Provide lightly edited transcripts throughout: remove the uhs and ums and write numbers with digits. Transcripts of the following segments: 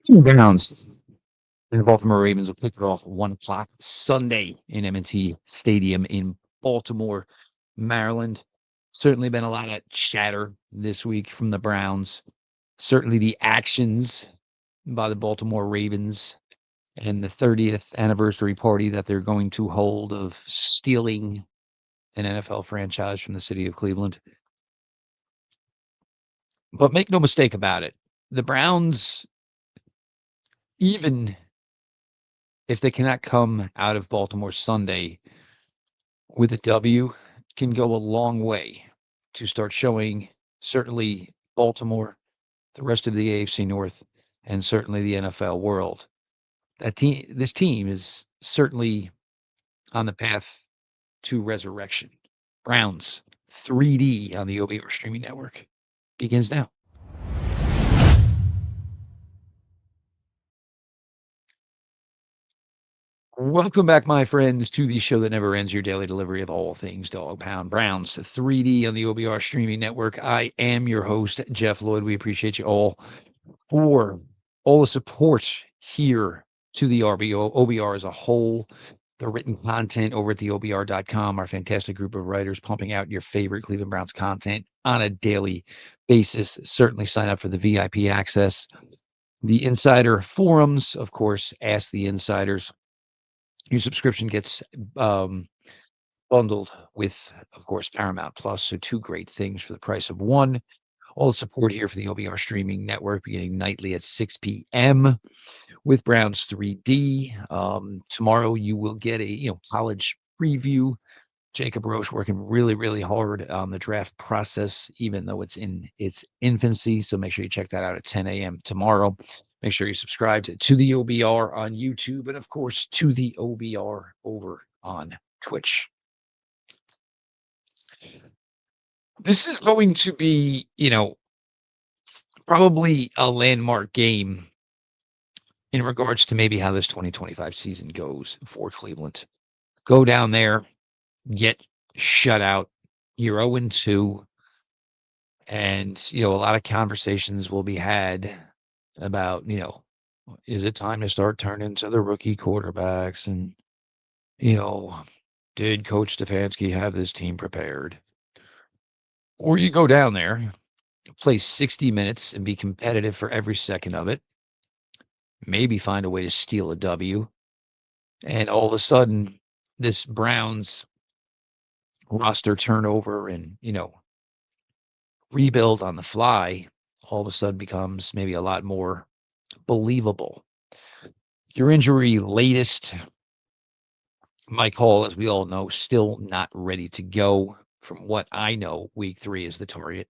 Browns and the Baltimore Ravens will kick it off at 1 o'clock Sunday in M&T Stadium in Baltimore, Maryland. Certainly been a lot of chatter this week from the Browns. Certainly the actions by the Baltimore Ravens and the 30th anniversary party that they're going to hold of stealing an NFL franchise from the city of Cleveland. But make no mistake about it, the Browns, even if they cannot come out of Baltimore Sunday with a W, can go a long way to start showing certainly Baltimore, the rest of the AFC North, and certainly the NFL world. This team is certainly on the path to resurrection. Browns 3D on the OBR streaming network begins now. Welcome back, my friends, to the show that never ends, your daily delivery of all things Dog Pound Browns 3D on the OBR streaming network. I am your host, Jeff Lloyd. We appreciate you all for all the support here to the OBR as a whole, the written content over at the OBR.com, our fantastic group of writers pumping out your favorite Cleveland Browns content on a daily basis. Certainly sign up for the VIP access. The insider forums, of course, Ask the Insiders. Your subscription gets bundled with, of course, Paramount Plus. So two great things for the price of one. All the support here for the OBR streaming network beginning nightly at 6 p.m. with Browns 3D. Tomorrow you will get a college preview. Jacob Roche working really, really hard on the draft process, even though it's in its infancy. So make sure you check that out at 10 a.m. tomorrow. Make sure you subscribe to the OBR on YouTube and, of course, to the OBR over on Twitch. This is going to be, probably a landmark game in regards to maybe how this 2025 season goes for Cleveland. Go down there, get shut out. You're 0-2. And, a lot of conversations will be had about, is it time to start turning to the rookie quarterbacks? And, did Coach Stefanski have this team prepared? Or you go down there, play 60 minutes and be competitive for every second of it. Maybe find a way to steal a W. And all of a sudden, this Browns roster turnover and, rebuild on the fly all of a sudden becomes maybe a lot more believable. Your injury latest, Mike Hall, as we all know, still not ready to go. From what I know, week 3 is the target.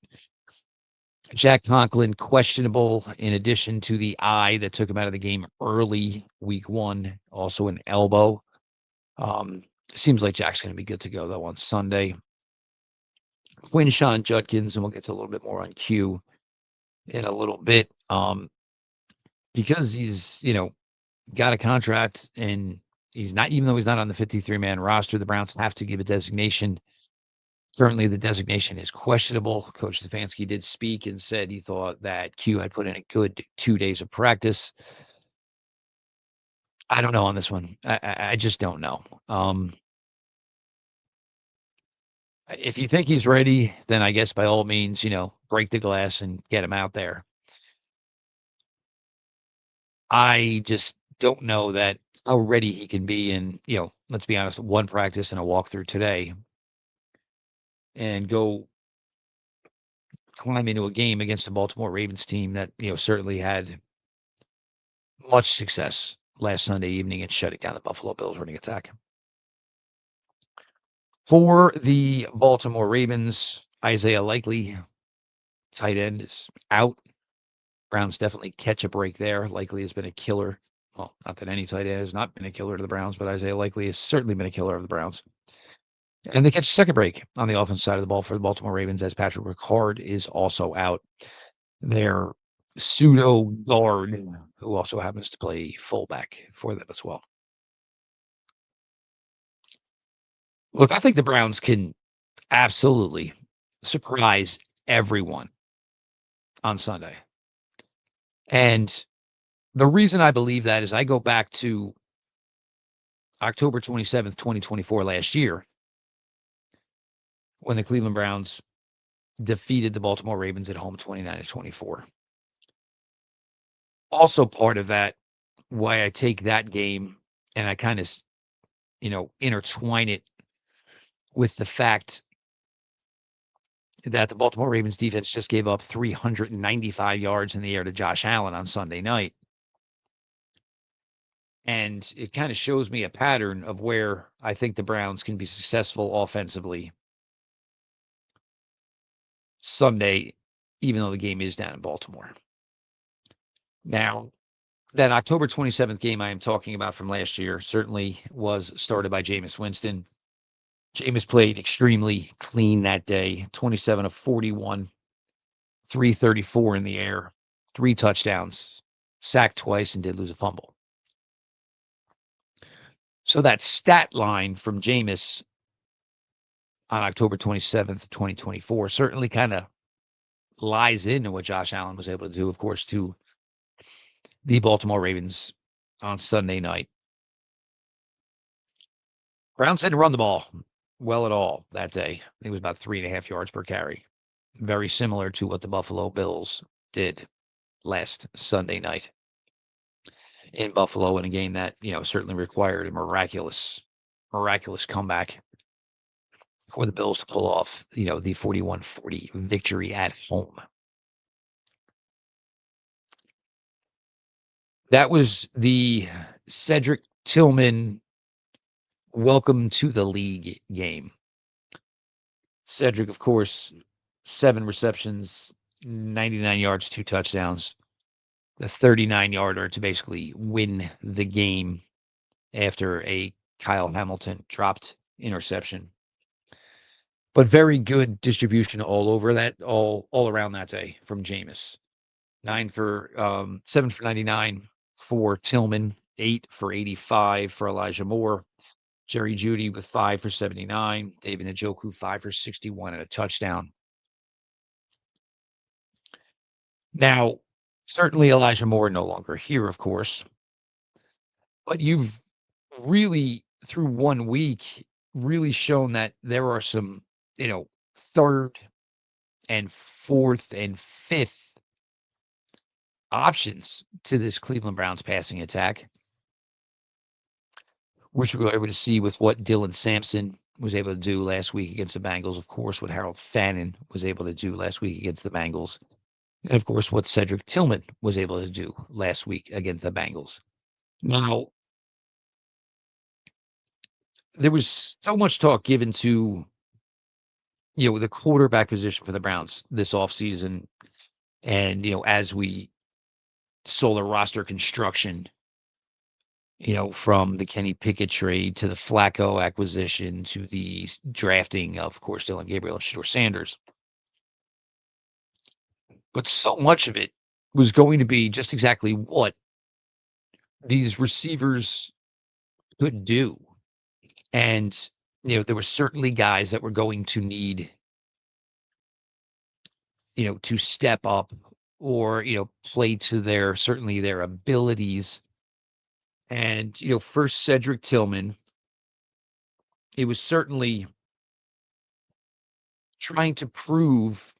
Jack Conklin, questionable, in addition to the eye that took him out of the game early week 1, also an elbow. Seems like Jack's going to be good to go, though, on Sunday. Quinshon Judkins, and we'll get to a little bit more on Q in a little bit, because he's, got a contract and he's not, even though he's not on the 53-man roster, the Browns have to give a designation. Currently, the designation is questionable. Coach Stefanski did speak and said he thought that Q had put in a good 2 days of practice. I don't know on this one. I just don't know. If you think he's ready, then I guess by all means, break the glass and get him out there. I just don't know that how ready he can be in, let's be honest, one practice and a walkthrough today and go climb into a game against a Baltimore Ravens team that, certainly had much success last Sunday evening and shutting down the Buffalo Bills running attack. For the Baltimore Ravens, Isaiah Likely, tight end, is out. Browns definitely catch a break there. Likely has been a killer. Well, not that any tight end has not been a killer to the Browns, but Isaiah Likely has certainly been a killer of the Browns. And they catch a second break on the offense side of the ball for the Baltimore Ravens as Patrick Ricard is also out. Their pseudo guard, who also happens to play fullback for them as well. Look, I think the Browns can absolutely surprise everyone on Sunday. And The reason I believe that is I go back to October 27th, 2024 last year when the Cleveland Browns defeated the Baltimore Ravens at home 29-24. Also part of that, why I take that game and I kind of, intertwine it with the fact that the Baltimore Ravens defense just gave up 395 yards in the air to Josh Allen on Sunday night. And it kind of shows me a pattern of where I think the Browns can be successful offensively Sunday, even though the game is down in Baltimore. Now, that October 27th game I am talking about from last year certainly was started by Jameis Winston. Jameis played extremely clean that day, 27 of 41, 334 in the air, 3 touchdowns, sacked twice, and did lose a fumble. So that stat line from Jameis on October 27th, 2024 certainly kind of lies into what Josh Allen was able to do, of course, to the Baltimore Ravens on Sunday night. Browns didn't run the ball well at all that day. I think it was about 3.5 yards per carry. Very similar to what the Buffalo Bills did last Sunday night in Buffalo in a game that, certainly required a miraculous comeback for the Bills to pull off, the 41-40 victory at home. That was the Cedric Tillman welcome to the league game. Cedric, of course, 7 receptions, 99 yards, 2 touchdowns. The 39-yarder to basically win the game after a Kyle Hamilton dropped interception. But very good distribution all over that, all around that day from Jameis. 7 for 99 for Tillman, 8 for 85 for Elijah Moore. Jerry Jeudy with 5 for 79. David Njoku, 5 for 61 and a touchdown. Now, certainly Elijah Moore no longer here, of course. But you've really, through 1 week, really shown that there are some, third and fourth and fifth options to this Cleveland Browns passing attack, which we were able to see with what Dylan Sampson was able to do last week against the Bengals. Of course, what Harold Fannin was able to do last week against the Bengals. And of course, what Cedric Tillman was able to do last week against the Bengals. Now, there was so much talk given to, the quarterback position for the Browns this offseason. And, as we saw the roster construction, from the Kenny Pickett trade to the Flacco acquisition to the drafting, of course, Dylan Gabriel and Shedeur Sanders. But so much of it was going to be just exactly what these receivers could do. And, there were certainly guys that were going to need, to step up or, play to certainly their abilities. And, first Cedric Tillman, it was certainly trying to prove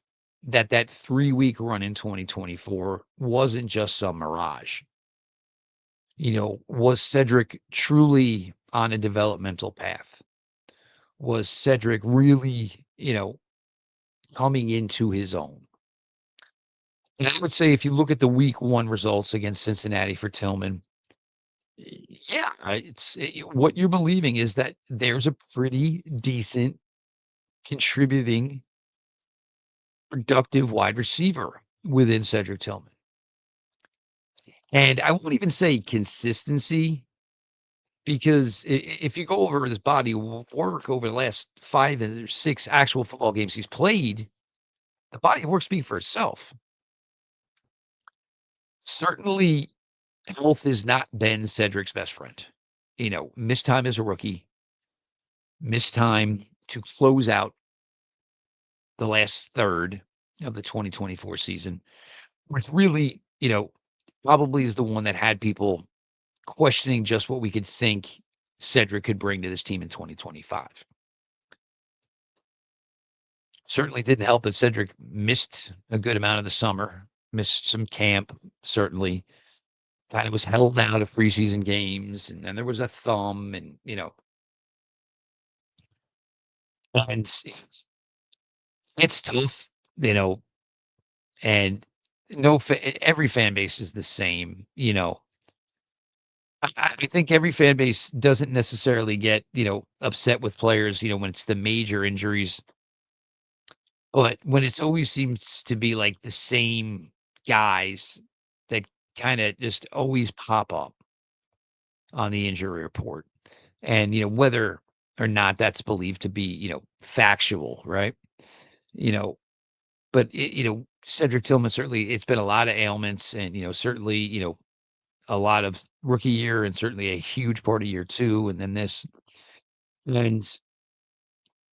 that 3-week run in 2024 wasn't just some mirage. Was Cedric truly on a developmental path? Was Cedric really, coming into his own? And I would say if you look at the week 1 results against Cincinnati for Tillman, yeah, what you're believing is that there's a pretty decent contributing productive wide receiver within Cedric Tillman. And I won't even say consistency, because if you go over his body of work over the last 5 or 6 actual football games he's played, the body of work speaks for itself. Certainly, health has not been Cedric's best friend. Missed time as a rookie, missed time to close out the last third of the 2024 season with really, probably is the one that had people questioning just what we could think Cedric could bring to this team in 2025. Certainly didn't help that Cedric missed a good amount of the summer, missed some camp, certainly. Kind of was held out of preseason games, and then there was a thumb, and and it's tough, you know, and no, every fan base is the same, I think every fan base doesn't necessarily get, upset with players, when it's the major injuries, but when it's always seems to be like the same guys that kind of just always pop up on the injury report. And, whether or not that's believed to be, factual, right? You know, but Cedric Tillman, certainly it's been a lot of ailments and, certainly, a lot of rookie year and certainly a huge part of year two. And then this, and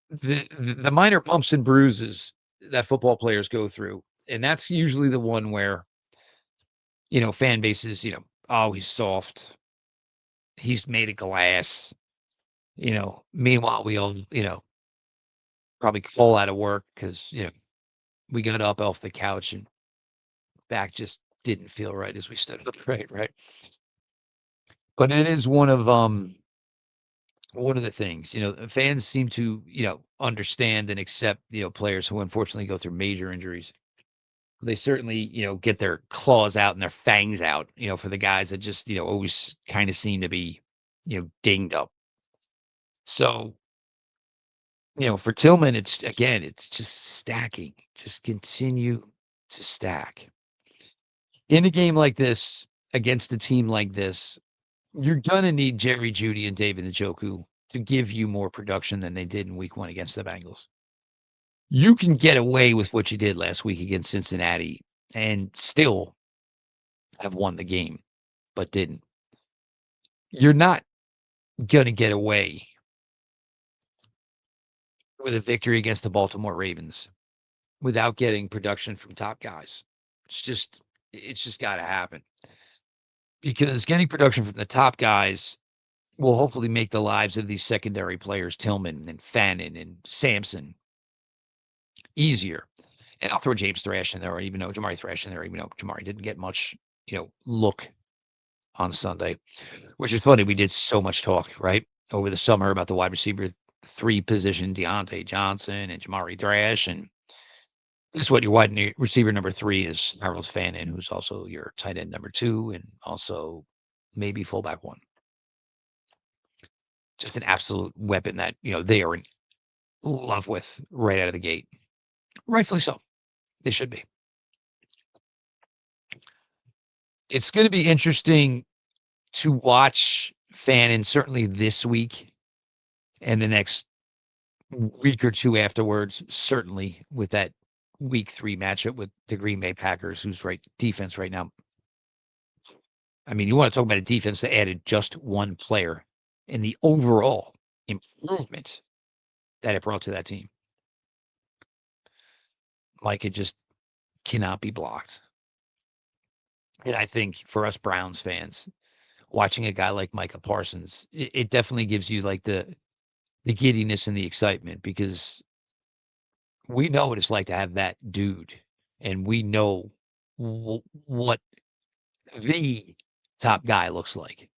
the minor bumps and bruises that football players go through. And that's usually the one where, fan bases, oh, he's soft. He's made of glass. Meanwhile, we all, probably call out of work because, we got up off the couch and back just didn't feel right as we stood up, right. But it is one of the things, fans seem to, understand and accept, players who unfortunately go through major injuries. They certainly, get their claws out and their fangs out, for the guys that just, always kind of seem to be, dinged up. So, for Tillman, it's again, it's just stacking, just continue to stack. In a game like this, against a team like this, you're gonna need Jerry Jeudy and David Njoku to give you more production than they did in week 1 against the Bengals. You can get away with what you did last week against Cincinnati and still have won the game, but didn't. You're not gonna get away with a victory against the Baltimore Ravens without getting production from top guys. It's just gotta happen. Because getting production from the top guys will hopefully make the lives of these secondary players, Tillman and Fannin and Sampson, easier. And I'll throw James Thrash in there, or even though Jamari Thrash in there, even though Jamari didn't get much, look on Sunday, which is funny. We did so much talk, right, over the summer about the wide receiver 3 position, Deontay Johnson and Jamari Thrash. And this is what your receiver number 3 is Harold Fannin, who's also your tight end number 2 and also maybe fullback 1. Just an absolute weapon that, they are in love with right out of the gate. Rightfully so. They should be. It's going to be interesting to watch Fannin certainly this week and the next week or two afterwards, certainly with that week 3 matchup with the Green Bay Packers, who's right defense right now. I mean, you want to talk about a defense that added just one player and the overall improvement that it brought to that team. Micah just cannot be blocked. And I think for us Browns fans, watching a guy like Micah Parsons, it definitely gives you like the giddiness and the excitement because we know what it's like to have that dude, and we know what the top guy looks like.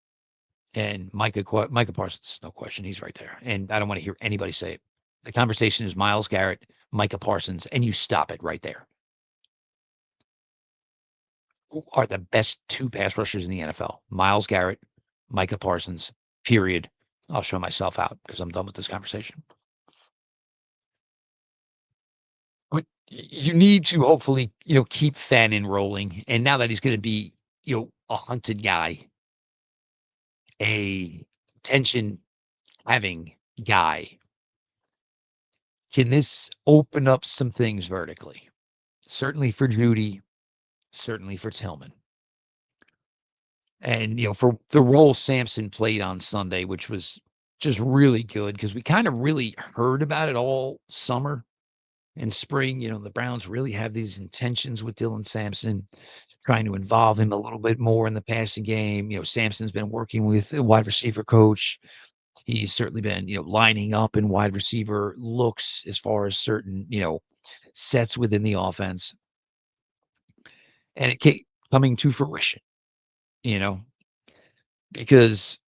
And Micah Parsons, no question, he's right there. And I don't want to hear anybody say it. The conversation is Myles Garrett, Micah Parsons, and you stop it right there. Who are the best 2 pass rushers in the NFL? Myles Garrett, Micah Parsons, period. I'll show myself out because I'm done with this conversation. But you need to hopefully, keep Fannin rolling. And now that he's going to be, a hunted guy, a attention having guy, can this open up some things vertically? Certainly for Jeudy, certainly for Tillman. And, for the role Sampson played on Sunday, which was just really good because we kind of really heard about it all summer. in spring, the Browns really have these intentions with Dylan Sampson, trying to involve him a little bit more in the passing game. Sampson's been working with a wide receiver coach. He's certainly been, lining up in wide receiver looks as far as certain, sets within the offense. And it came coming to fruition, you know, because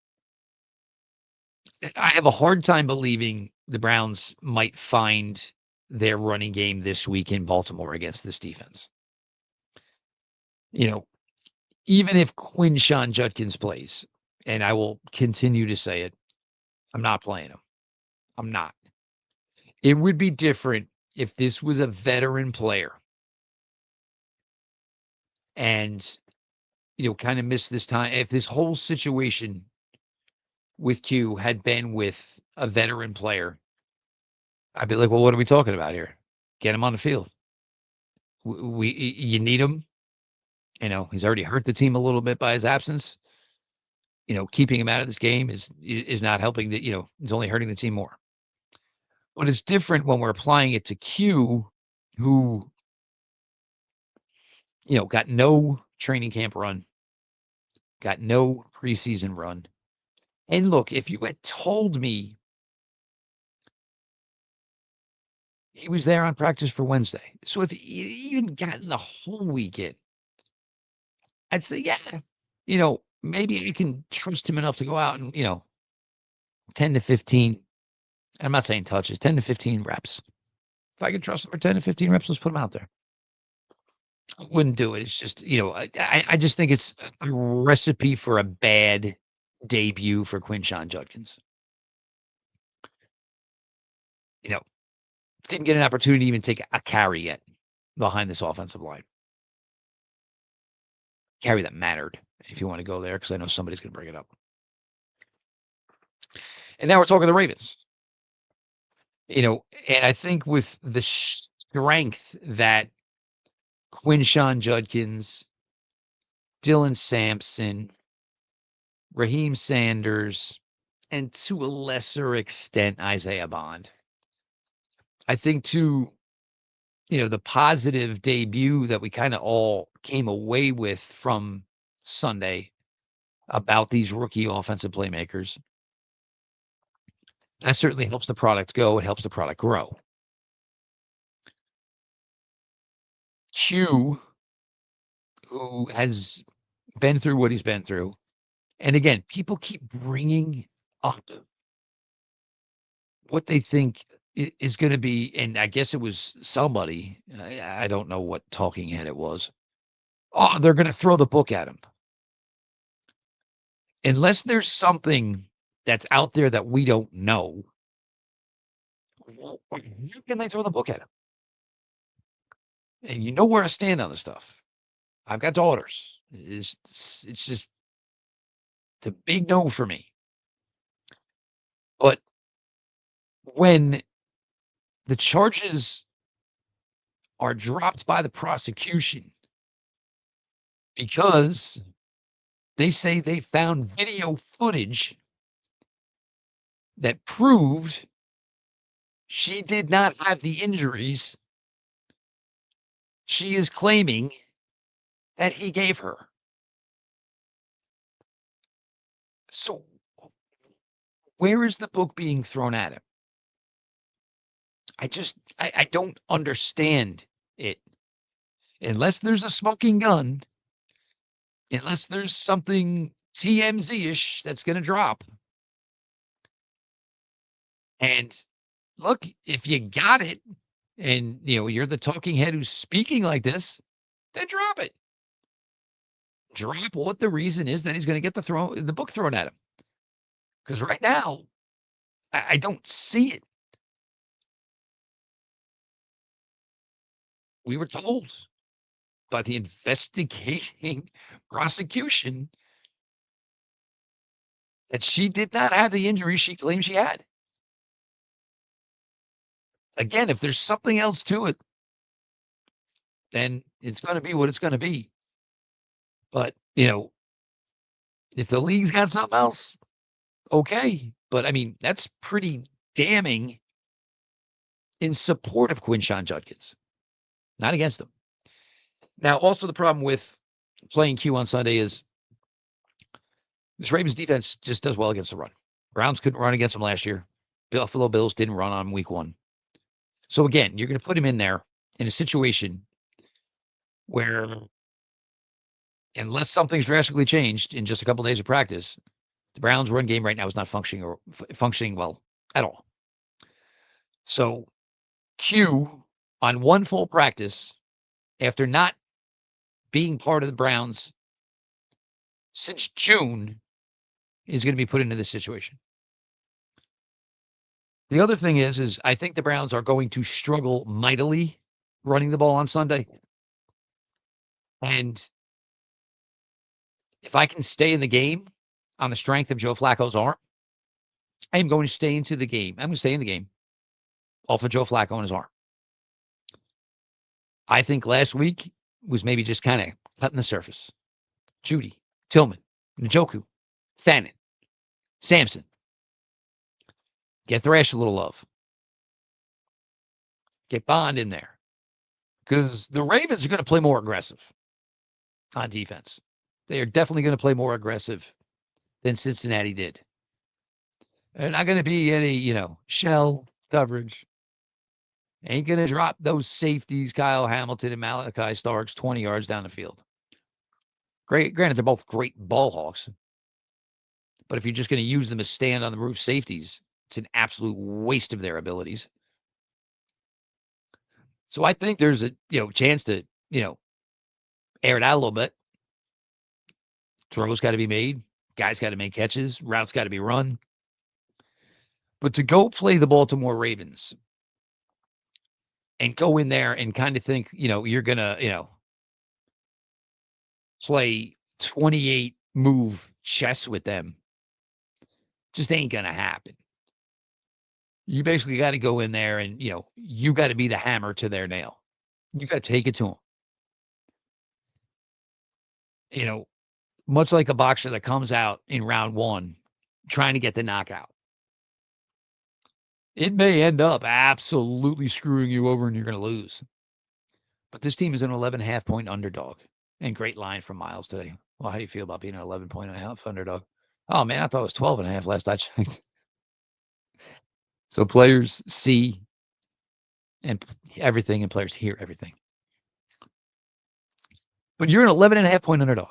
I have a hard time believing the Browns might find their running game this week in Baltimore against this defense. You know, even if Quinshon Judkins plays, and I will continue to say it, I'm not playing him. I'm not. It would be different if this was a veteran player and, kind of missed this time. If this whole situation with Q had been with a veteran player, I'd be like, well, what are we talking about here? Get him on the field. You need him. He's already hurt the team a little bit by his absence. Keeping him out of this game is not helping it's only hurting the team more. But it's different when we're applying it to Q, who, got no training camp run, got no preseason run. And look, if you had told me he was there on practice for Wednesday, so if he even gotten the whole weekend, I'd say, yeah, maybe you can trust him enough to go out and, 10 to 15. I'm not saying touches, 10 to 15 reps. If I could trust him for 10 to 15 reps, let's put him out there. I wouldn't do it. It's just, I just think it's a recipe for a bad debut for Quinshon Judkins. You know, didn't get an opportunity to even take a carry yet behind this offensive line. Carry that mattered, if you want to go there, because I know somebody's going to bring it up. And now we're talking the Ravens. And I think with the strength that Quinshon Judkins, Dylan Sampson, Raheem Sanders, and to a lesser extent, Isaiah Bond. I think the positive debut that we kind of all came away with from Sunday about these rookie offensive playmakers, that certainly helps the product go. It helps the product grow. Q, who has been through what he's been through, and again, people keep bringing up what they think is going to be, and I guess it was somebody, I don't know what talking head it was. Oh, they're going to throw the book at him. Unless there's something that's out there that we don't know, how can they throw the book at him? And you know where I stand on this stuff. I've got daughters. It's just it's a big no for me. But when the charges are dropped by the prosecution because they say they found video footage that proved she did not have the injuries she is claiming that he gave her. So where is the book being thrown at him? I don't understand it. Unless there's a smoking gun, unless there's something TMZ-ish that's going to drop. And look, if you got it and, you're the talking head who's speaking like this, then drop it. Drop what the reason is that he's going to get the book thrown at him. Because right now, I don't see it. We were told by the investigating prosecution that she did not have the injury she claimed she had. Again, if there's something else to it, then it's going to be what it's going to be. But, if the league's got something else, okay. But I mean, that's pretty damning in support of Quinshon Judkins, not against him. Now, also the problem with playing Q on Sunday is this Ravens defense just does well against the run. Browns couldn't run against them last year. Buffalo Bills didn't run on week 1. So again, you're going to put him in there in a situation where, unless something's drastically changed in just a couple of days of practice, the Browns' run game right now is not functioning well at all. So Q on one full practice, after not being part of the Browns since June, is going to be put into this situation. The other thing is I think the Browns are going to struggle mightily running the ball on Sunday. And if I can stay in the game on the strength of Joe Flacco's arm, I am going to stay into the game. I'm going to stay in the game off of Joe Flacco and his arm. I think last week was maybe just kind of cutting the surface. Judy, Tillman, Njoku, Fannin, Sampson. Get Thrash a little love. Get Bond in there. Because the Ravens are going to play more aggressive on defense. They are definitely going to play more aggressive than Cincinnati did. They're not going to be any, shell coverage. Ain't going to drop those safeties, Kyle Hamilton and Malachi Starks, 20 yards down the field. Granted, they're both great ball hawks. But if you're just going to use them as stand on the roof safeties, it's an absolute waste of their abilities. So I think there's a chance to air it out a little bit. Throws got to be made. Guys got to make catches. Routes got to be run. But to go play the Baltimore Ravens and go in there and kind of think, you're going to, play 28 move chess with them just ain't going to happen. You basically got to go in there and, you got to be the hammer to their nail. You got to take it to them. Much like a boxer that comes out in round 1 trying to get the knockout. It may end up absolutely screwing you over and you're going to lose. But this team is an 11.5 point underdog. And great line from Miles today. Well, how do you feel about being an 11.5 underdog? Oh, man, I thought it was 12.5 last I checked. So players see and everything and players hear everything. But you're an 11.5 point underdog.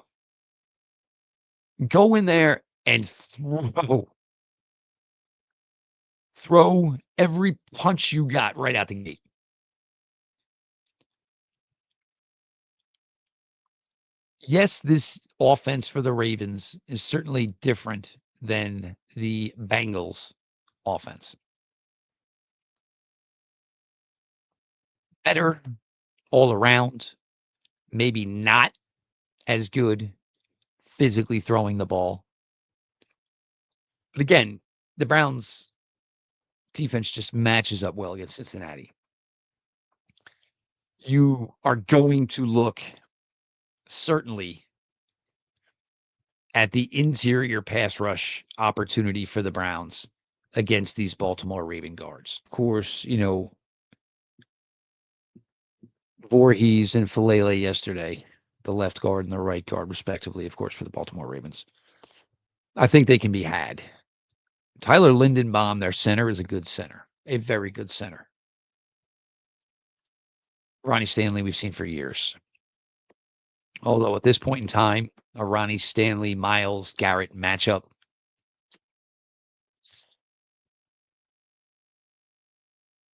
Go in there and throw every punch you got right out the gate. Yes, this offense for the Ravens is certainly different than the Bengals offense. Better all around, maybe not as good physically throwing the ball. But again, the Browns defense just matches up well against Cincinnati. You are going to look certainly at the interior pass rush opportunity for the Browns against these Baltimore Raven guards. Of course, Voorhees and Falele yesterday, the left guard and the right guard, respectively, of course, for the Baltimore Ravens. I think they can be had. Tyler Lindenbaum, their center, is a good center, a very good center. Ronnie Stanley, we've seen for years. Although at this point in time, a Ronnie Stanley, Myles Garrett matchup,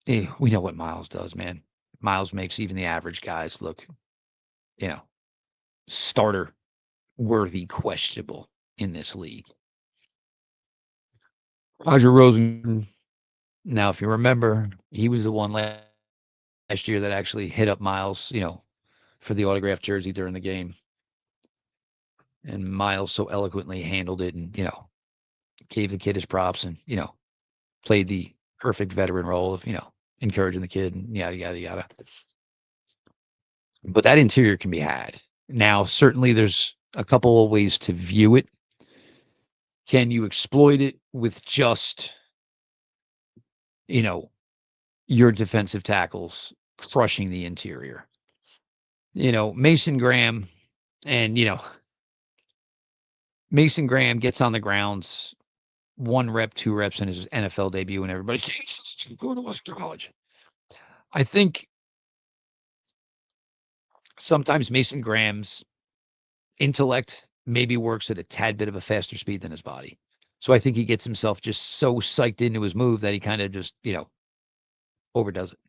we know what Myles does, man. Myles makes even the average guys look, starter worthy questionable in this league. Roger Rosen, now, if you remember, he was the one last year that actually hit up Myles, for the autographed jersey during the game. And Myles so eloquently handled it and, gave the kid his props and, played the perfect veteran role of, encouraging the kid and yada, yada, yada. But that interior can be had. Now, certainly there's a couple of ways to view it. Can you exploit it with just, your defensive tackles crushing the interior. Mason Graham and, Mason Graham gets on the grounds 1 rep, 2 reps in his NFL debut, and everybody says, "He's going to Western College." I think sometimes Mason Graham's intellect maybe works at a tad bit of a faster speed than his body. So I think he gets himself just so psyched into his move that he kind of just, overdoes it.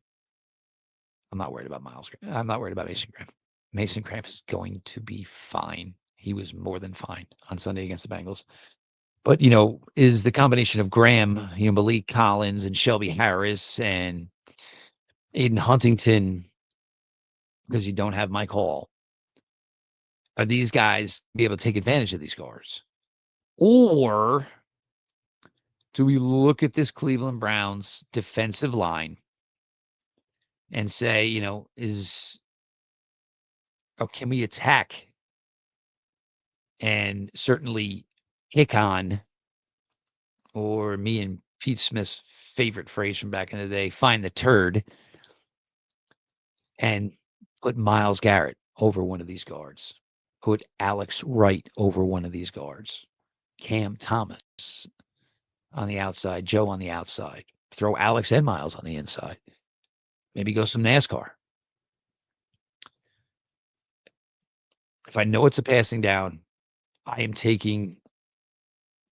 I'm not worried about I'm not worried about Mason Graham. Mason Graham is going to be fine. He was more than fine on Sunday against the Bengals. But, is the combination of Graham, Malik Collins and Shelby Harris and Aiden Huntington, because you don't have Mike Hall, are these guys be able to take advantage of these guards? Or do we look at this Cleveland Browns defensive line and say, can we attack and certainly kick on, or me and Pete Smith's favorite phrase from back in the day, find the turd and put Myles Garrett over one of these guards, put Alex Wright over one of these guards, Cam Thomas on the outside, Joe on the outside, throw Alex and Myles on the inside, maybe go some NASCAR. If I know it's a passing down, I am taking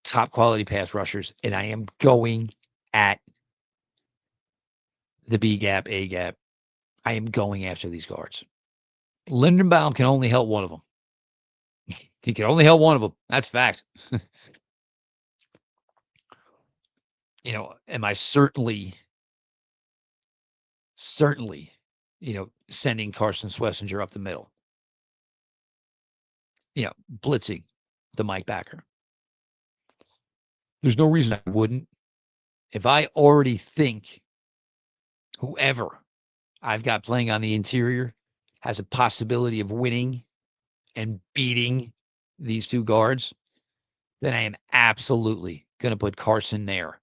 top quality pass rushers, and I am going at the B gap, A gap. I am going after these guards. Lindenbaum can only help one of them. He can only help one of them. That's fact. Am I certainly, sending Carson Schlesinger up the middle? Blitzing the Mike backer. There's no reason I wouldn't. If I already think whoever I've got playing on the interior has a possibility of winning and beating these two guards, then I am absolutely going to put Carson there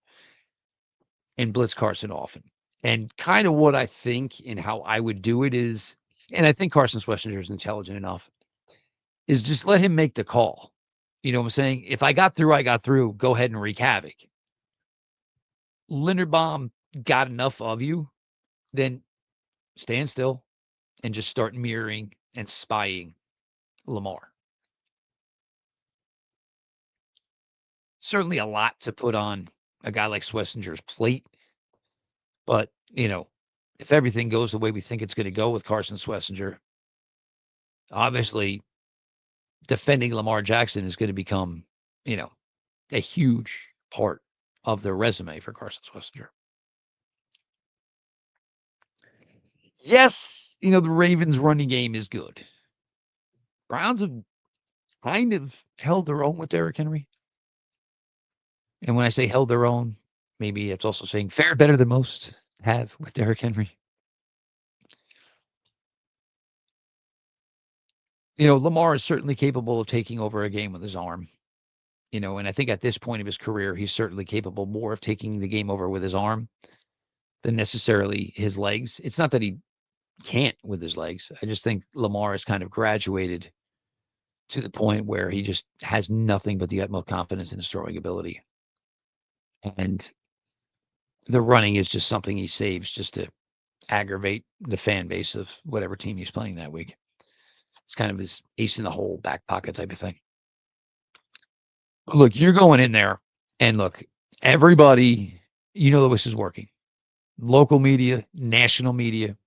and blitz Carson often. And kind of what I think and how I would do it is, and I think Carson Schlesinger is intelligent enough, is just let him make the call. You know what I'm saying? If I got through, I got through. Go ahead and wreak havoc. Linderbaum got enough of you, then stand still and just start mirroring and spying Lamar. Certainly a lot to put on a guy like Schlesinger's plate. But, if everything goes the way we think it's going to go with Carson Schlesinger, obviously defending Lamar Jackson is going to become, a huge part of the resume for Carson Schlesinger. Yes, the Ravens running game is good. Browns have kind of held their own with Derrick Henry. And when I say held their own, maybe it's also saying fared better than most have with Derrick Henry. Lamar is certainly capable of taking over a game with his arm. And I think at this point of his career, he's certainly capable more of taking the game over with his arm than necessarily his legs. It's not that he can't with his legs. I just think Lamar has kind of graduated to the point where he just has nothing but the utmost confidence in his throwing ability. And the running is just something he saves just to aggravate the fan base of whatever team he's playing that week. It's kind of his ace in the hole, back pocket type of thing. Look, you're going in there, and look, everybody, this is working. Local media, national media,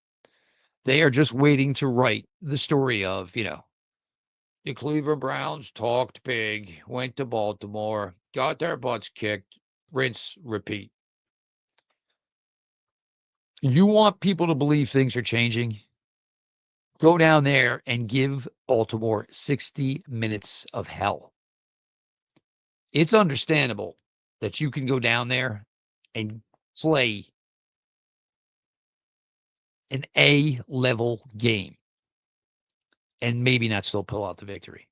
they are just waiting to write the story of, the Cleveland Browns talked big, went to Baltimore, got their butts kicked, rinse, repeat. You want people to believe things are changing? Go down there and give Baltimore 60 minutes of hell. It's understandable that you can go down there and play an A-level game and maybe not still pull out the victory.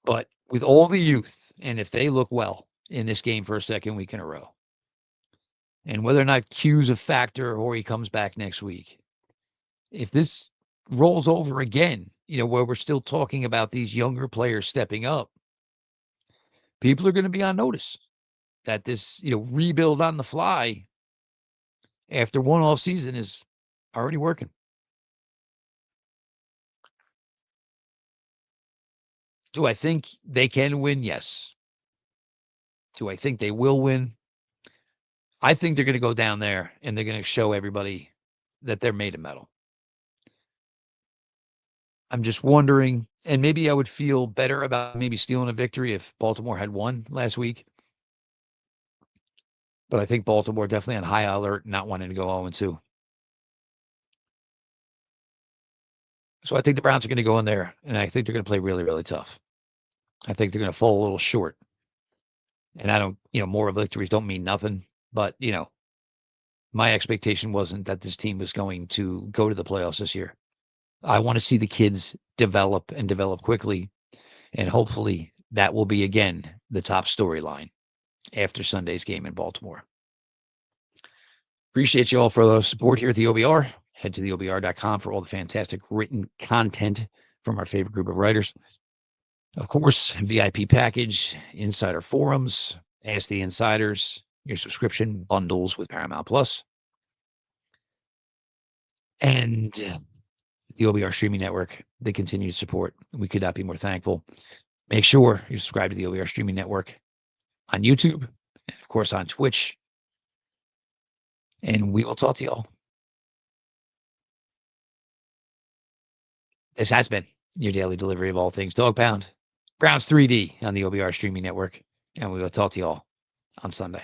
But with all the youth, and if they look well in this game for a second week in a row, and whether or not Q's a factor or he comes back next week. If this rolls over again, where we're still talking about these younger players stepping up, people are going to be on notice that this, rebuild on the fly after one off season is already working. Do I think they can win? Yes. Do I think they will win? I think they're going to go down there and they're going to show everybody that they're made of metal. I'm just wondering, and maybe I would feel better about maybe stealing a victory if Baltimore had won last week. But I think Baltimore definitely on high alert, not wanting to go 0-2. So I think the Browns are going to go in there, and I think they're going to play really, really tough. I think they're going to fall a little short. And I don't, more victories don't mean nothing. But, my expectation wasn't that this team was going to go to the playoffs this year. I want to see the kids develop and develop quickly. And hopefully that will be, again, the top storyline after Sunday's game in Baltimore. Appreciate you all for the support here at the OBR. Head to theobr.com for all the fantastic written content from our favorite group of writers. Of course, VIP package, insider forums, Ask the Insiders, your subscription bundles with Paramount Plus, and the OBR streaming network, the continued support. We could not be more thankful. Make sure you subscribe to the OBR streaming network on YouTube, and of course on Twitch. And we will talk to y'all. This has been your daily delivery of all things Dog Pound. Browns 3D on the OBR streaming network. And we will talk to y'all on Sunday.